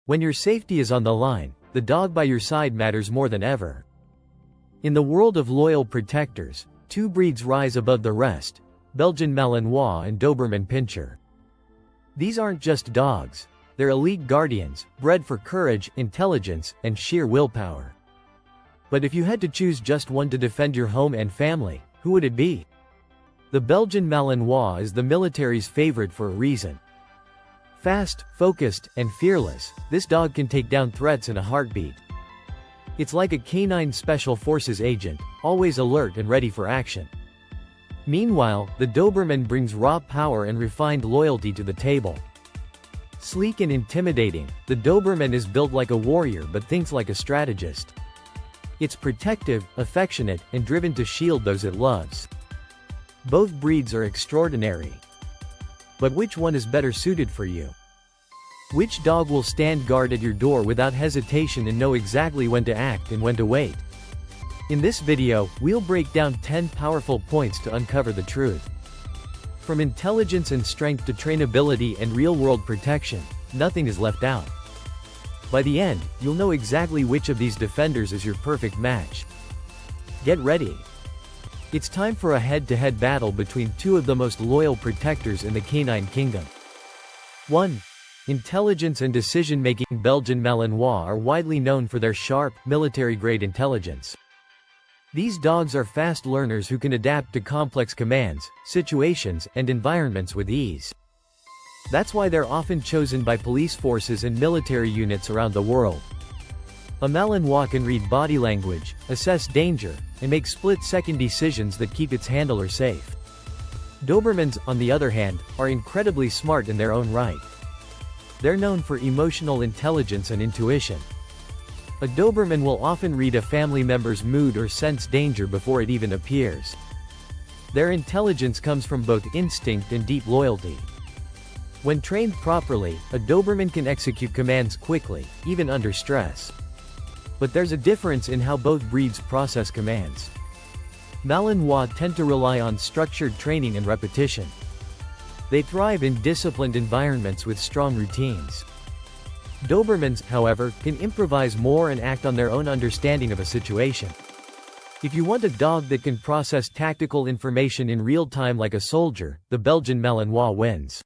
When your safety is on the line, the dog by your side matters more than ever. In the world of loyal protectors, two breeds rise above the rest: Belgian Malinois and Doberman Pinscher. These aren't just dogs, they're elite guardians, bred for courage, intelligence, and sheer willpower. But if you had to choose just one to defend your home and family, who would it be? The Belgian Malinois is the military's favorite for a reason. Fast, focused, and fearless, this dog can take down threats in a heartbeat. It's like a canine special forces agent, always alert and ready for action. Meanwhile, the Doberman brings raw power and refined loyalty to the table. Sleek and intimidating, the Doberman is built like a warrior but thinks like a strategist. It's protective, affectionate, and driven to shield those it loves. Both breeds are extraordinary. But which one is better suited for you? Which dog will stand guard at your door without hesitation and know exactly when to act and when to wait? In this video, we'll break down 10 powerful points to uncover the truth. From intelligence and strength to trainability and real-world protection, nothing is left out. By the end, you'll know exactly which of these defenders is your perfect match. Get ready. It's time for a head-to-head battle between two of the most loyal protectors in the canine kingdom. 1. Intelligence and decision-making. Belgian Malinois are widely known for their sharp, military-grade intelligence. These dogs are fast learners who can adapt to complex commands, situations, and environments with ease. That's why they're often chosen by police forces and military units around the world. A Malinois can read body language, assess danger, and make split-second decisions that keep its handler safe. Dobermans, on the other hand, are incredibly smart in their own right. They're known for emotional intelligence and intuition. A Doberman will often read a family member's mood or sense danger before it even appears. Their intelligence comes from both instinct and deep loyalty. When trained properly, a Doberman can execute commands quickly, even under stress. But there's a difference in how both breeds process commands. Malinois tend to rely on structured training and repetition. They thrive in disciplined environments with strong routines. Dobermans, however, can improvise more and act on their own understanding of a situation. If you want a dog that can process tactical information in real time like a soldier, the Belgian Malinois wins.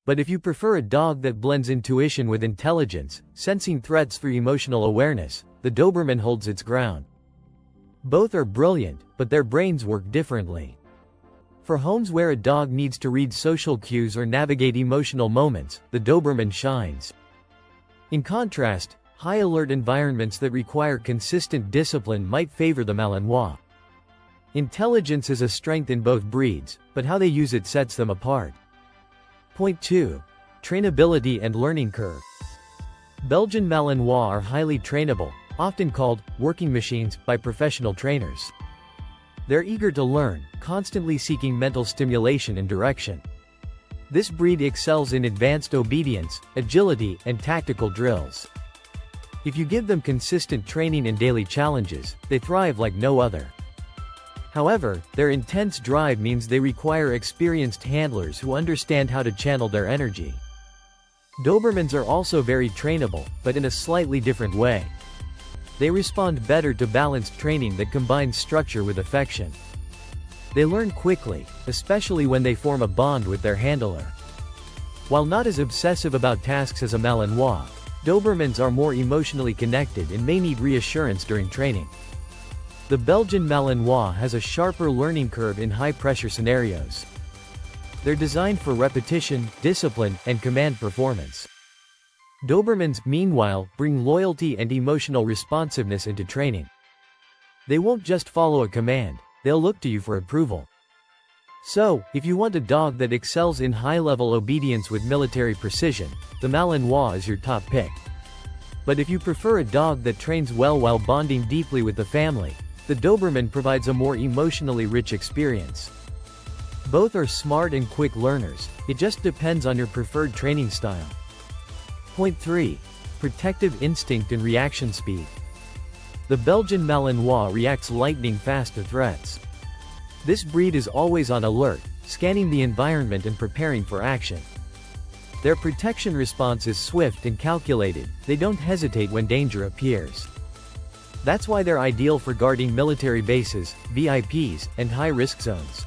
But if you prefer a dog that blends intuition with intelligence, sensing threats through emotional awareness, the Doberman holds its ground. Both are brilliant, but their brains work differently. For homes where a dog needs to read social cues or navigate emotional moments, the Doberman shines. In contrast, high-alert environments that require consistent discipline might favor the Malinois. Intelligence is a strength in both breeds, but how they use it sets them apart. Point 2. Trainability and learning curve. Belgian Malinois are highly trainable, often called working machines by professional trainers. They're eager to learn, constantly seeking mental stimulation and direction. This breed excels in advanced obedience, agility, and tactical drills. If you give them consistent training and daily challenges, they thrive like no other. However, their intense drive means they require experienced handlers who understand how to channel their energy. Dobermans are also very trainable, but in a slightly different way. They respond better to balanced training that combines structure with affection. They learn quickly, especially when they form a bond with their handler. While not as obsessive about tasks as a Malinois, Dobermans are more emotionally connected and may need reassurance during training. The Belgian Malinois has a sharper learning curve in high-pressure scenarios. They're designed for repetition, discipline, and command performance. Dobermans, meanwhile, bring loyalty and emotional responsiveness into training. They won't just follow a command, they'll look to you for approval. So, if you want a dog that excels in high-level obedience with military precision, the Malinois is your top pick. But if you prefer a dog that trains well while bonding deeply with the family, the Doberman provides a more emotionally rich experience. Both are smart and quick learners, it just depends on your preferred training style. Point 3. Protective instinct and reaction speed. The Belgian Malinois reacts lightning fast to threats. This breed is always on alert, scanning the environment and preparing for action. Their protection response is swift and calculated, they don't hesitate when danger appears. That's why they're ideal for guarding military bases, VIPs, and high-risk zones.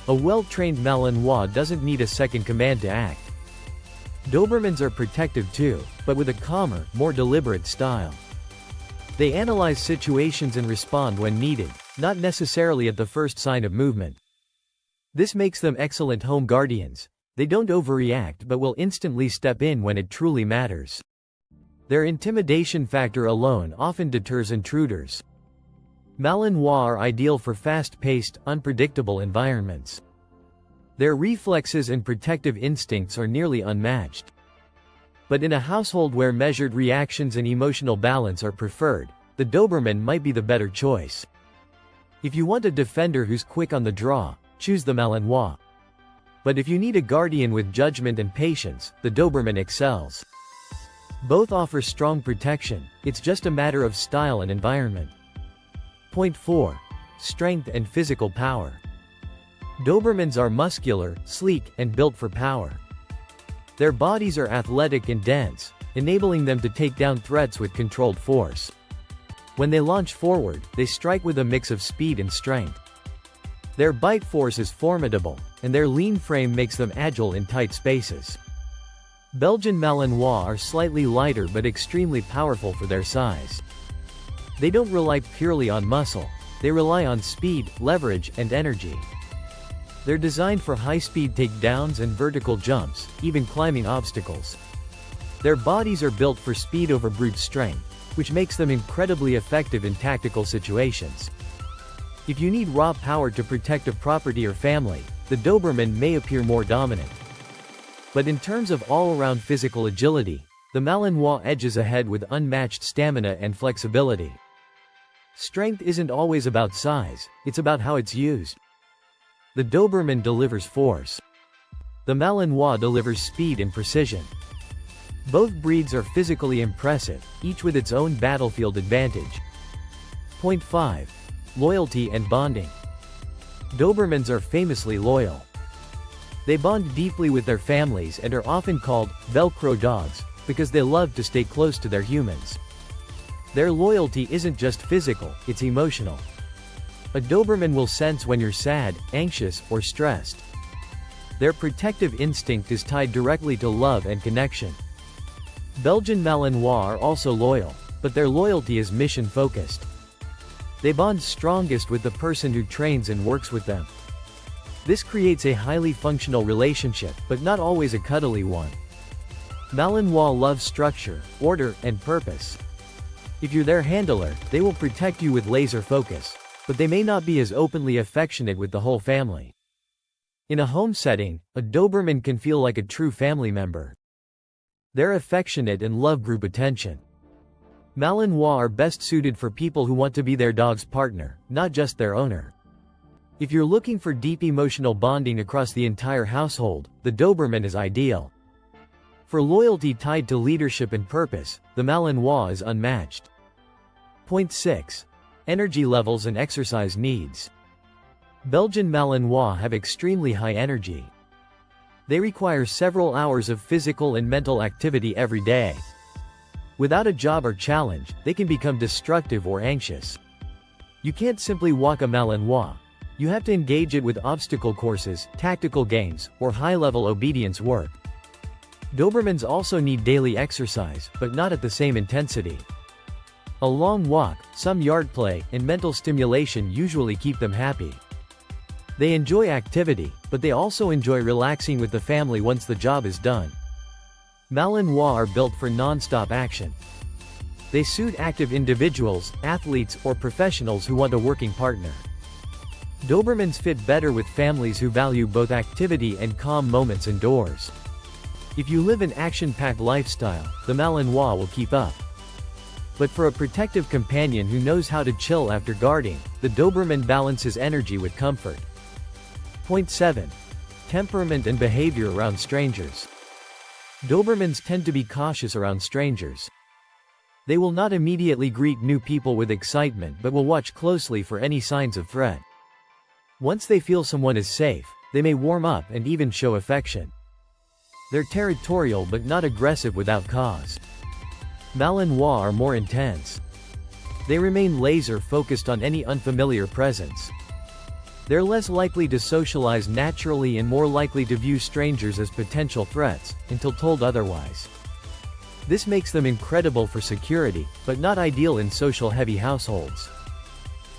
A well-trained Malinois doesn't need a second command to act. Dobermans are protective too, but with a calmer, more deliberate style. They analyze situations and respond when needed, not necessarily at the first sign of movement. This makes them excellent home guardians. They don't overreact but will instantly step in when it truly matters. Their intimidation factor alone often deters intruders. Malinois are ideal for fast-paced, unpredictable environments. Their reflexes and protective instincts are nearly unmatched. But in a household where measured reactions and emotional balance are preferred, the Doberman might be the better choice. If you want a defender who's quick on the draw, choose the Malinois. But if you need a guardian with judgment and patience, the Doberman excels. Both offer strong protection, it's just a matter of style and environment. Point 4. Strength and physical power. Dobermans are muscular, sleek, and built for power. Their bodies are athletic and dense, enabling them to take down threats with controlled force. When they launch forward, they strike with a mix of speed and strength. Their bite force is formidable, and their lean frame makes them agile in tight spaces. Belgian Malinois are slightly lighter but extremely powerful for their size. They don't rely purely on muscle, they rely on speed, leverage, and energy. They're designed for high-speed takedowns and vertical jumps, even climbing obstacles. Their bodies are built for speed over brute strength, which makes them incredibly effective in tactical situations. If you need raw power to protect a property or family, the Doberman may appear more dominant. But in terms of all-around physical agility, the Malinois edges ahead with unmatched stamina and flexibility. Strength isn't always about size, it's about how it's used. The Doberman delivers force. The Malinois delivers speed and precision. Both breeds are physically impressive, each with its own battlefield advantage. Point 5. Loyalty and bonding. Dobermans are famously loyal. They bond deeply with their families and are often called Velcro dogs because they love to stay close to their humans. Their loyalty isn't just physical, it's emotional. A Doberman will sense when you're sad, anxious, or stressed. Their protective instinct is tied directly to love and connection. Belgian Malinois are also loyal, but their loyalty is mission-focused. They bond strongest with the person who trains and works with them. This creates a highly functional relationship, but not always a cuddly one. Malinois love structure, order, and purpose. If you're their handler, they will protect you with laser focus, but they may not be as openly affectionate with the whole family. In a home setting, a Doberman can feel like a true family member. They're affectionate and love group attention. Malinois are best suited for people who want to be their dog's partner, not just their owner. If you're looking for deep emotional bonding across the entire household, the Doberman is ideal. For loyalty tied to leadership and purpose, the Malinois is unmatched. Point 6. Energy levels and exercise needs. Belgian Malinois have extremely high energy. They require several hours of physical and mental activity every day. Without a job or challenge, they can become destructive or anxious. You can't simply walk a Malinois. You have to engage it with obstacle courses, tactical games, or high-level obedience work. Dobermans also need daily exercise, but not at the same intensity. A long walk, some yard play, and mental stimulation usually keep them happy. They enjoy activity, but they also enjoy relaxing with the family once the job is done. Malinois are built for non-stop action. They suit active individuals, athletes, or professionals who want a working partner. Dobermans fit better with families who value both activity and calm moments indoors. If you live an action-packed lifestyle, the Malinois will keep up. But for a protective companion who knows how to chill after guarding, the Doberman balances energy with comfort. Point 7. Temperament and behavior around strangers. Dobermans tend to be cautious around strangers. They will not immediately greet new people with excitement but will watch closely for any signs of threat. Once they feel someone is safe, they may warm up and even show affection. They're territorial but not aggressive without cause. Malinois are more intense. They remain laser-focused on any unfamiliar presence. They're less likely to socialize naturally and more likely to view strangers as potential threats, until told otherwise. This makes them incredible for security, but not ideal in social-heavy households.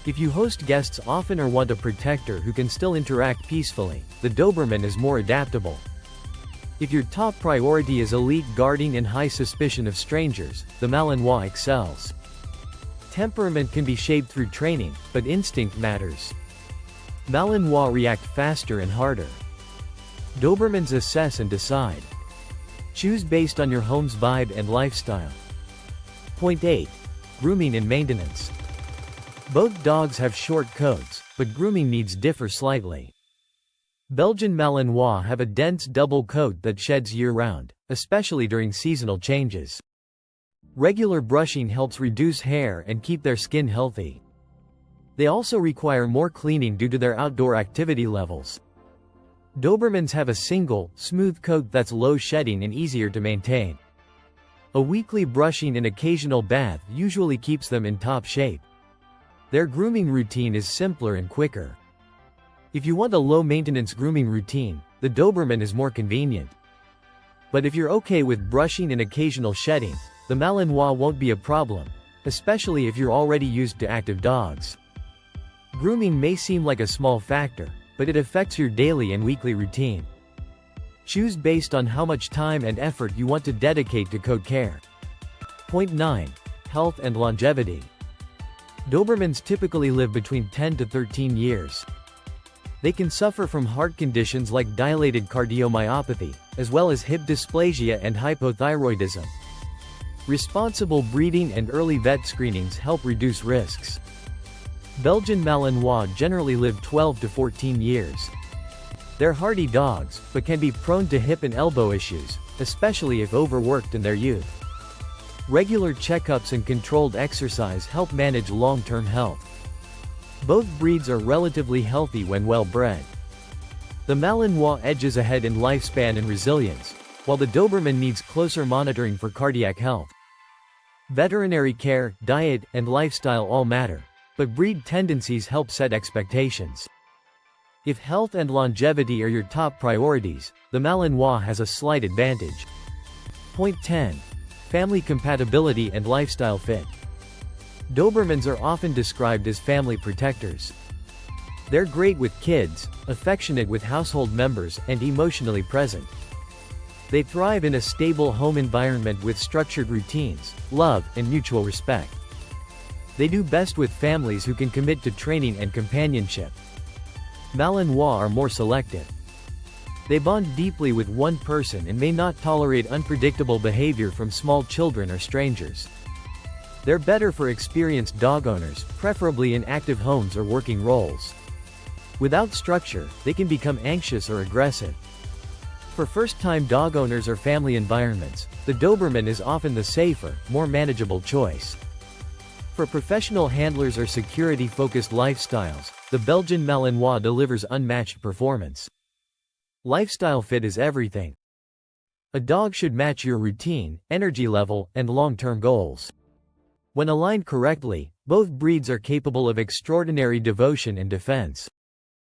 If you host guests often or want a protector who can still interact peacefully, the Doberman is more adaptable. If your top priority is elite guarding and high suspicion of strangers, the Malinois excels. Temperament can be shaped through training, but instinct matters. Malinois react faster and harder. Dobermans assess and decide. Choose based on your home's vibe and lifestyle. Point 8. Grooming and maintenance. Both dogs have short coats, but grooming needs differ slightly. Belgian Malinois have a dense double coat that sheds year-round, especially during seasonal changes. Regular brushing helps reduce hair and keep their skin healthy. They also require more cleaning due to their outdoor activity levels. Dobermans have a single, smooth coat that's low shedding and easier to maintain. A weekly brushing and occasional bath usually keeps them in top shape. Their grooming routine is simpler and quicker. If you want a low-maintenance grooming routine, the Doberman is more convenient. But if you're okay with brushing and occasional shedding, the Malinois won't be a problem, especially if you're already used to active dogs. Grooming may seem like a small factor, but it affects your daily and weekly routine. Choose based on how much time and effort you want to dedicate to coat care. Point 9. Health and longevity. Dobermans typically live between 10 to 13 years. They can suffer from heart conditions like dilated cardiomyopathy, as well as hip dysplasia and hypothyroidism. Responsible breeding and early vet screenings help reduce risks. Belgian Malinois generally live 12 to 14 years. They're hardy dogs, but can be prone to hip and elbow issues, especially if overworked in their youth. Regular checkups and controlled exercise help manage long-term health. Both breeds are relatively healthy when well bred. The Malinois edges ahead in lifespan and resilience, while the Doberman needs closer monitoring for cardiac health. Veterinary care, diet, and lifestyle all matter, but breed tendencies help set expectations. If health and longevity are your top priorities, the Malinois has a slight advantage. Point 10. Family compatibility and lifestyle fit. Dobermans are often described as family protectors. They're great with kids, affectionate with household members, and emotionally present. They thrive in a stable home environment with structured routines, love, and mutual respect. They do best with families who can commit to training and companionship. Malinois are more selective. They bond deeply with one person and may not tolerate unpredictable behavior from small children or strangers. They're better for experienced dog owners, preferably in active homes or working roles. Without structure, they can become anxious or aggressive. For first-time dog owners or family environments, the Doberman is often the safer, more manageable choice. For professional handlers or security-focused lifestyles, the Belgian Malinois delivers unmatched performance. Lifestyle fit is everything. A dog should match your routine, energy level, and long-term goals. When aligned correctly, both breeds are capable of extraordinary devotion and defense.